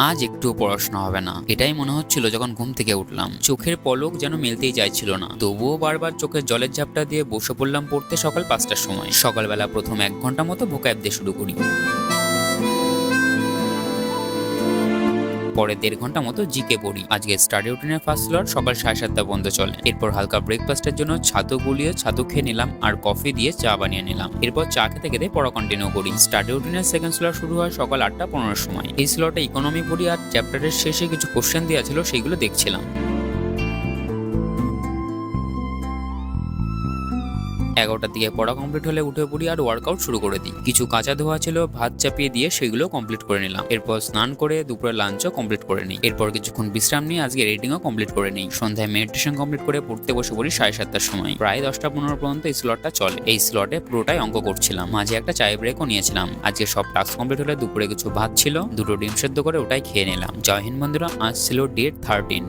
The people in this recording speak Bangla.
আজ একটুও পড়াশোনা হবে না, এটাই মনে হচ্ছিল যখন ঘুম থেকে উঠলাম। চোখের পলক যেন মেলতেই চাইছিল না, তবুও বারবার চোখের জলের ঝাপটা দিয়ে বসে পড়লাম পড়তে সকাল 5টার সময়। সকালবেলা প্রথম 1 ঘন্টা মতো ভোকাব দিয়ে শুরু করি, পরে 1.5 ঘন্টা মতো জিকে পড়ি। আজকে স্টাডি রুটিনের ফার্স্ট স্লট সকাল 7:30 পর্যন্ত চলে। এরপর হালকা ব্রেকফাস্টের জন্য ছাতু গুলিয়ে ছাতু খেয়ে নিলাম আর কফি দিয়ে চা বানিয়ে নিলাম। এরপর চা খেতে খেতে পড়া কন্টিনিউ করি। স্টাডি রুটিনের সেকেন্ড স্লট শুরু হয় সকাল 8টা 15 সময়। এই স্লটে ইকোনমি পড়ি আর চ্যাপ্টারের শেষে কিছু কোশ্চেন দেওয়া ছিল সেইগুলো দেখছিলাম। 11টার দিকে পড়া কমপ্লিট হলে উঠে পড়ি আর ওয়ার্কআউট শুরু করে দিই। কিছু কাঁচা ধোয়া ছিল, ভাত চাপিয়ে দিয়ে সেগুলো কমপ্লিট করে নিলাম। এরপর স্নান করে দুপুরে লাঞ্চও কমপ্লিট করে নিই। এরপর কিছুক্ষণ বিশ্রাম নিয়ে আজকে রিডিংও কমপ্লিট করে নিই। সন্ধ্যায় মেডিটেশন কমপ্লিট করে পড়তে বসে পড়ি 7:30টার সময়। প্রায় 10টা 15 পর্যন্ত এই স্লটটা চলে। এই স্লটে পুরোটাই অঙ্ক করছিলাম, মাঝে একটা চায় ব্রেকও নিয়েছিলাম। আজকে সব টাস্ক কমপ্লিট হলে দুপুরে কিছু ভাত ছিল, দুটো ডিম সেদ্ধ করে ওটাই খেয়ে নিলাম। জয় হিন্দ বন্ধুরা, আজ ছিল ডেট 13।